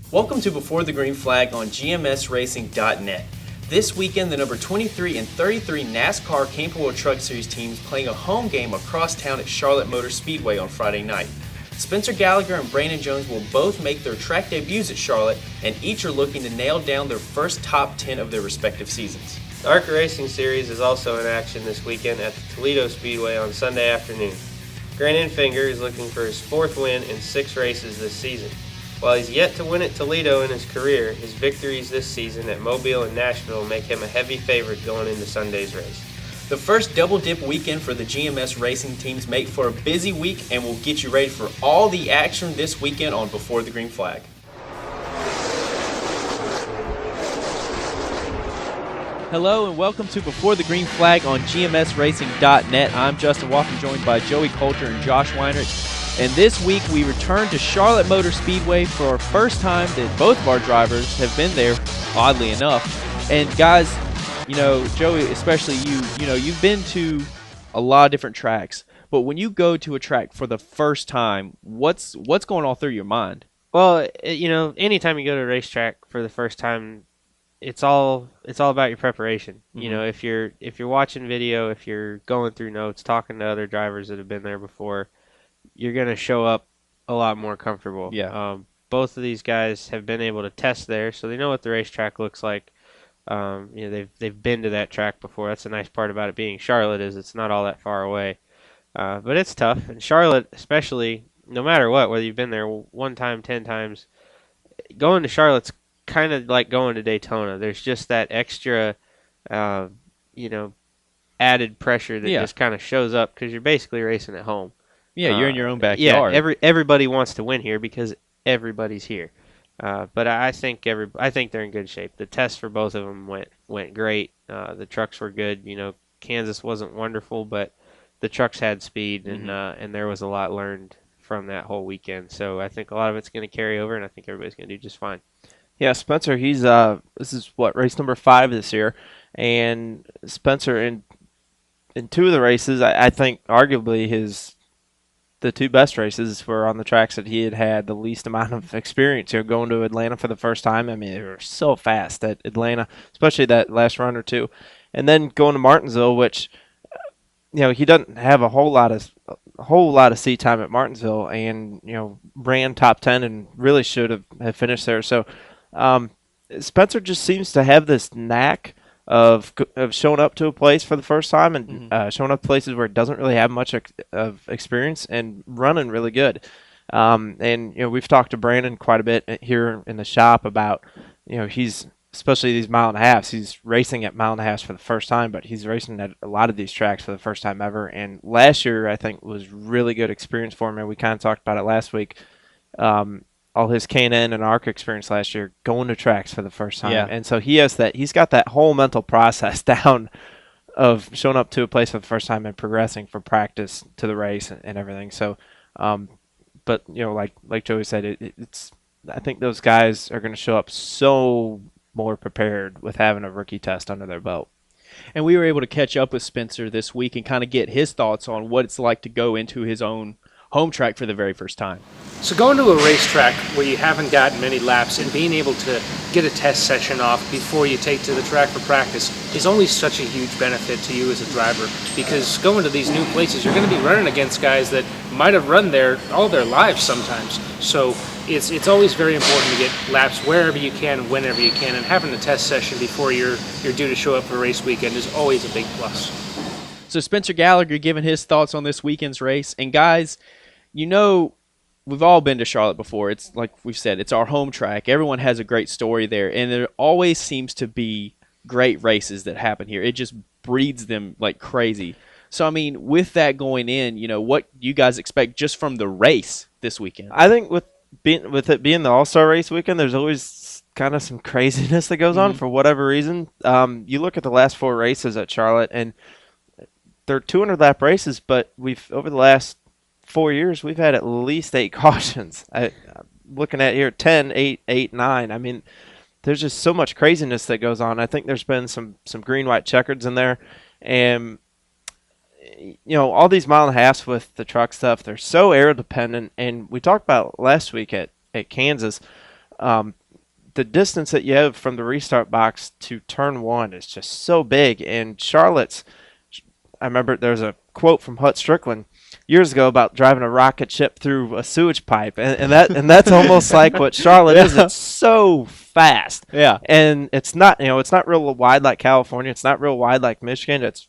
Welcome to Before the Green Flag on GMSRacing.net. This weekend, the number 23 and 33 NASCAR Camping World Truck Series teams playing a home game across town at Charlotte Motor Speedway on Friday night. Spencer Gallagher and Brandon Jones will both make their track debuts at Charlotte, and each are looking to nail down their first top 10 of their respective seasons. The ARCA Racing Series is also in action this weekend at the Toledo Speedway on Sunday afternoon. Grant Enfinger is looking for his fourth win in 6 races this season. While he's yet to win at Toledo in his career, his victories this season at Mobile and Nashville make him a heavy favorite going into Sunday's race. The first double-dip weekend for the GMS Racing teams make for a busy week and will get you ready for all the action this weekend on Before the Green Flag. Hello and welcome to Before the Green Flag on GMSRacing.net. I'm Justin Woffen, joined by Joey Coulter and Josh Weinrich. And this week we return to Charlotte Motor Speedway for our first time that both of our drivers have been there, oddly enough. And guys, you know, Joey, especially you've been to a lot of different tracks. But when you go to a track for the first time, what's going on through your mind? Well, anytime you go to a racetrack for the first time, it's all about your preparation. Mm-hmm. You know, if you're watching video, if you're going through notes, talking to other drivers that have been there before, you're going to show up a lot more comfortable. Yeah. Both of these guys have been able to test there, so they know what the racetrack looks like. They've been to that track before. That's the nice part about it being Charlotte, is it's not all that far away. But it's tough. And Charlotte, especially, no matter what, whether you've been there 1 time, 10 times, going to Charlotte's kind of like going to Daytona. There's just that extra, added pressure that just kind of shows up because you're basically racing at home. Yeah, you're in your own backyard. Yeah, everybody wants to win here because everybody's here. But I think they're in good shape. The tests for both of them went great. The trucks were good. You know, Kansas wasn't wonderful, but the trucks had speed, and there was a lot learned from that whole weekend. So I think a lot of it's going to carry over, and I think everybody's going to do just fine. Yeah, Spencer, he's this is race number 5 this year, and Spencer in 2 of the races, I think arguably the 2 best races were on the tracks that he had the least amount of experience. You know, going to Atlanta for the first time, I mean, they were so fast at Atlanta, especially that last run or 2, and then going to Martinsville, which he doesn't have a whole lot of seat time at Martinsville, and ran top 10 and really should have finished there. So Spencer just seems to have this knack of showing up to a place for the first time and showing up places where it doesn't really have much of experience and running really good. And we've talked to Brandon quite a bit here in the shop about he's, especially these mile and a halves, he's racing at mile and a halves for the first time, but he's racing at a lot of these tracks for the first time ever. And last year I think was really good experience for him, and we kind of talked about it last week. All his K&N and ARC experience last year, going to tracks for the first time. Yeah. And so he's got that whole mental process down of showing up to a place for the first time and progressing from practice to the race and everything. So, but like Joey said, it's I think those guys are going to show up so more prepared with having a rookie test under their belt. And we were able to catch up with Spencer this week and kind of get his thoughts on what it's like to go into his own home track for the very first time. So going to a racetrack where you haven't gotten many laps and being able to get a test session off before you take to the track for practice is only such a huge benefit to you as a driver, because going to these new places, you're going to be running against guys that might have run there all their lives sometimes. So it's always very important to get laps wherever you can, whenever you can, and having a test session before you're due to show up for race weekend is always a big plus. So Spencer Gallagher giving his thoughts on this weekend's race. And guys, we've all been to Charlotte before. It's like we've said, it's our home track. Everyone has a great story there, and there always seems to be great races that happen here. It just breeds them like crazy. So, I mean, with that going in, what do you guys expect just from the race this weekend? I think with it being the All-Star race weekend, there's always kind of some craziness that goes on for whatever reason. You look at the last 4 races at Charlotte, and they're 200-lap races, but over the last 4 years, we've had at least 8 cautions. Looking at here, 10, 8, 9. I mean, there's just so much craziness that goes on. I think there's been some green-white checkers in there. And, all these mile and a halves with the truck stuff, they're so aero-dependent. And we talked about last week at Kansas, the distance that you have from the restart box to turn one is just so big. And Charlotte's, I remember there was a quote from Hut Strickland years ago about driving a rocket ship through a sewage pipe, and that's almost like what Charlotte is. It's so fast, Yeah. and it's not it's not real wide like California. It's not real wide like Michigan. It's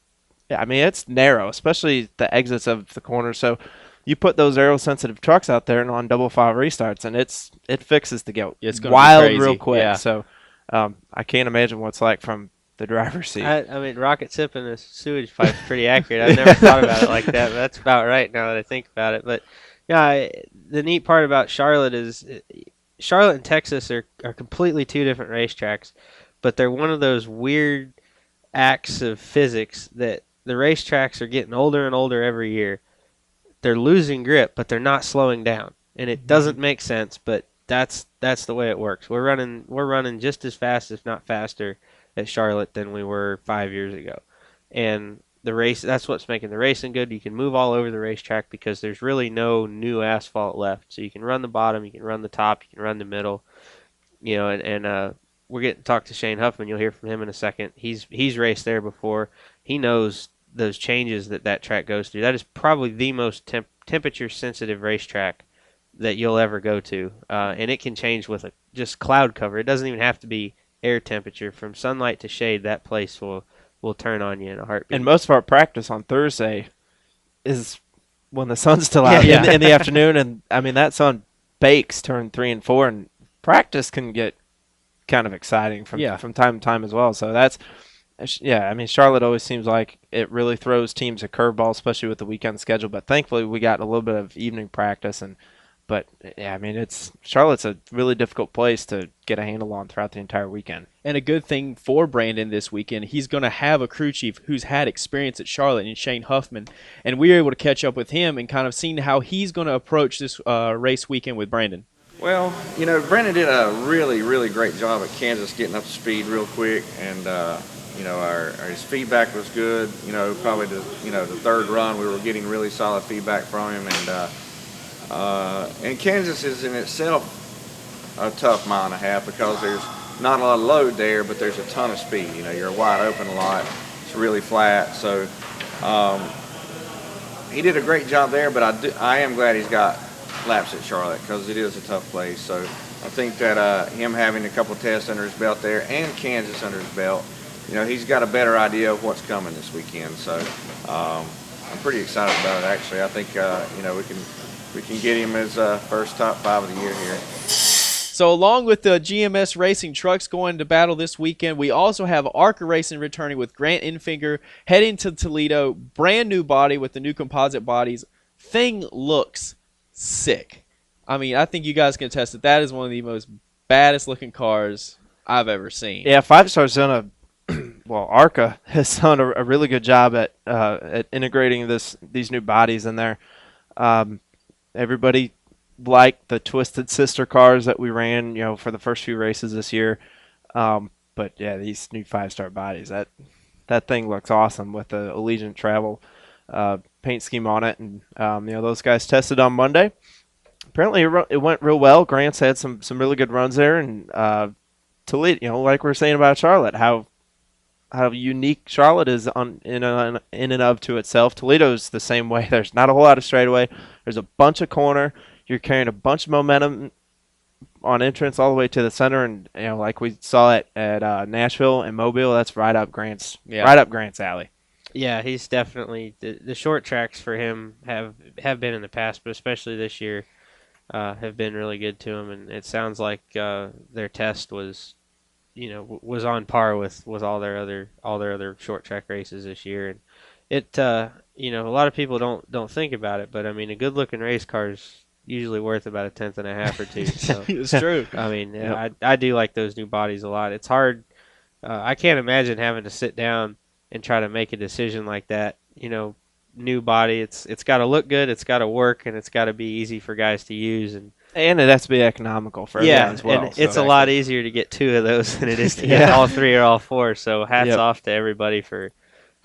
narrow, especially the exits of the corner. So you put those aero-sensitive trucks out there and on double file restarts, and it fixes to get It's gonna be wild crazy. real quick. Yeah. So I can't imagine what it's like from the driver's seat. I mean, rocket ship in a sewage pipe is pretty accurate. I've never thought about it like that, but that's about right now that I think about it. But yeah, the neat part about Charlotte is Charlotte and Texas are completely two different racetracks, but they're one of those weird acts of physics that the racetracks are getting older and older every year. They're losing grip, but they're not slowing down, and it doesn't make sense. But that's the way it works. We're running just as fast, if not faster, at Charlotte than we were 5 years ago, and the race, that's what's making the racing good. You can move all over the racetrack because there's really no new asphalt left, so you can run the bottom, you can run the top, you can run the middle, and we're getting to talk to Shane Huffman. You'll hear from him in a second. He's raced there before. He knows those changes that track goes through. That is probably the most temperature sensitive racetrack that you'll ever go to, and it can change with just cloud cover. It doesn't even have to be air temperature. From sunlight to shade, that place will turn on you in a heartbeat. And most of our practice on Thursday is when the sun's still out Yeah. in the afternoon, and I mean that sun bakes turn 3 and 4, and practice can get kind of exciting from time to time as well. So I mean Charlotte always seems like it really throws teams a curveball, especially with the weekend schedule. But thankfully we got a little bit of evening practice, but yeah, I mean Charlotte's a really difficult place to get a handle on throughout the entire weekend. And a good thing for Brandon this weekend, he's going to have a crew chief who's had experience at Charlotte and Shane Huffman, and we were able to catch up with him and kind of seen how he's going to approach this race weekend with Brandon. Well, Brandon did a really, really great job at Kansas getting up to speed real quick, and his feedback was good. Probably the third run we were getting really solid feedback from him, and Kansas is in itself a tough mile and a half because there's not a lot of load there, but there's a ton of speed. You're wide open a lot. It's really flat, so he did a great job there. But I am glad he's got laps at Charlotte because it is a tough place. So I think that him having a couple tests under his belt there and Kansas under his belt, he's got a better idea of what's coming this weekend. So I'm pretty excited about it, actually. I think we can get him his first top 5 of the year here. So along with the GMS Racing trucks going to battle this weekend, we also have ARCA Racing returning with Grant Enfinger heading to Toledo. Brand new body with the new composite bodies. Thing looks sick. I mean, I think you guys can attest that is one of the most baddest looking cars I've ever seen. Yeah, 5-Star's done ARCA has done a really good job at integrating these new bodies in there. Everybody liked the Twisted Sister cars that we ran, for the first few races this year. But yeah, these new 5-Star bodies, that thing looks awesome with the Allegiant Travel paint scheme on it. And those guys tested on Monday. Apparently it went real well. Grant's had some really good runs there, and Toledo, like we were saying about Charlotte, how unique Charlotte is in and of to itself. Toledo's the same way. There's not a whole lot of straightaway. There's a bunch of corner. You're carrying a bunch of momentum on entrance all the way to the center, and like we saw at Nashville and Mobile, that's right up Grant's alley. Yeah, he's definitely the short tracks for him have been in the past, but especially this year have been really good to him, and it sounds like their test was on par with all their other short track races this year. And it a lot of people don't think about it, but I mean a good looking race car is usually worth about a tenth and a half or two. So It's true. I mean, I do like those new bodies a lot. It's hard. I can't imagine having to sit down and try to make a decision like that. New body. It's got to look good. It's got to work, and it's got to be easy for guys to use. And it has to be economical for everyone as well. And it's a lot easier to get 2 of those than it is to get all 3 or all 4. So hats off to everybody for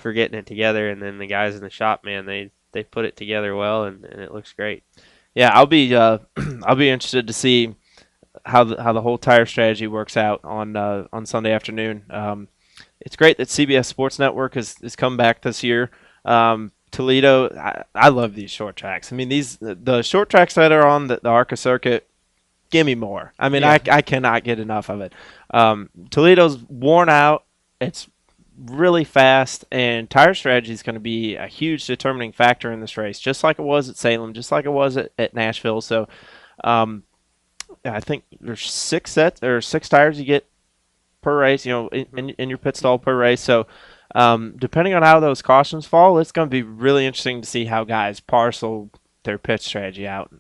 getting it together. And then the guys in the shop, man, they put it together well, and it looks great. Yeah, I'll be interested to see how the whole tire strategy works out on Sunday afternoon. It's great that CBS Sports Network has come back this year. Toledo, I love these short tracks. I mean, the short tracks that are on the ARCA circuit, give me more. I mean, Yeah. I cannot get enough of it. Toledo's worn out. It's really fast, and tire strategy is going to be a huge determining factor in this race, just like it was at Salem, just like it was at Nashville. So I think there's 6 sets or 6 tires you get per race, in your pit stall per race. So depending on how those cautions fall, it's going to be really interesting to see how guys parcel their pit strategy out.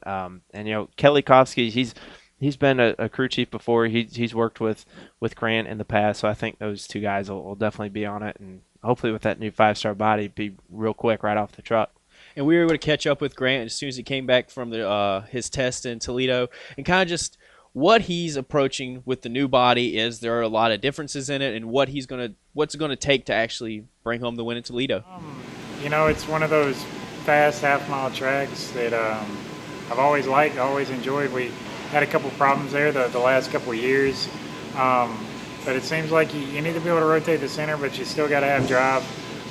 And Kelly Kofsky, he's been a crew chief before. He's worked with Grant in the past, so I think those 2 guys will definitely be on it, and hopefully with that new 5-star body, be real quick right off the truck. And we were able to catch up with Grant as soon as he came back from his test in Toledo, and kind of just what he's approaching with the new body. Is there are a lot of differences in it, and what's it gonna take to actually bring home the win in Toledo? It's one of those fast half-mile tracks that I've always liked, always enjoyed. We had a couple problems there the last couple of years, but it seems like you need to be able to rotate the center, but you still got to have drive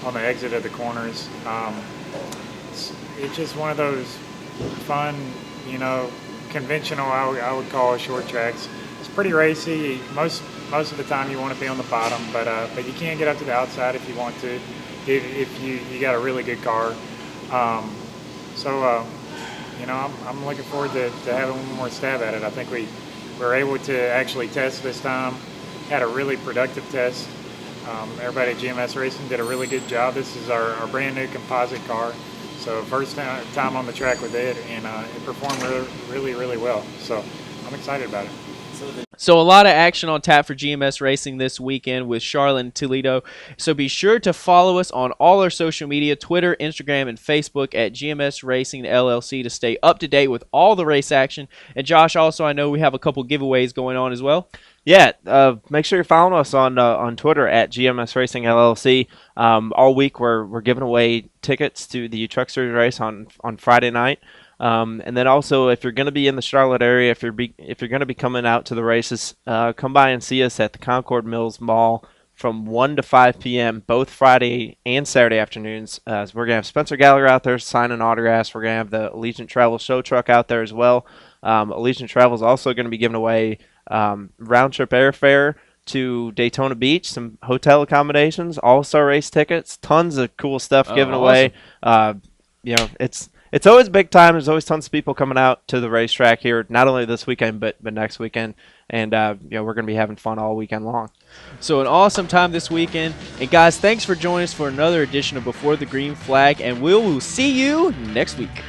on the exit of the corners. It's just one of those fun, conventional, I would call it, short tracks. It's pretty racy. Most of the time you want to be on the bottom, but you can get up to the outside if you want to, if you got a really good car. I'm looking forward to having one more stab at it. I think we were able to actually test this time, had a really productive test. Everybody at GMS Racing did a really good job. This is our brand new composite car. So first time on the track with it, and it performed really, really well. So I'm excited about it. So a lot of action on tap for GMS Racing this weekend with Charlotte and Toledo. So be sure to follow us on all our social media, Twitter, Instagram, and Facebook at GMS Racing LLC to stay up to date with all the race action. And Josh, also, I know we have a couple giveaways going on as well. Yeah, make sure you're following us on Twitter at GMS Racing LLC. All week we're giving away tickets to the Truck Series race on Friday night. And then also, if you're going to be in the Charlotte area, if you're going to be coming out to the races, come by and see us at the Concord Mills Mall from 1 to 5 p.m. both Friday and Saturday afternoons. So we're going to have Spencer Gallagher out there signing autographs. We're going to have the Allegiant Travel show truck out there as well. Allegiant Travel is also going to be giving away round-trip airfare to Daytona Beach, some hotel accommodations, all-star race tickets, tons of cool stuff given away. It's always big time. There's always tons of people coming out to the racetrack here, not only this weekend but next weekend. And we're going to be having fun all weekend long. So an awesome time this weekend. And guys, thanks for joining us for another edition of Before the Green Flag, and we'll see you next week.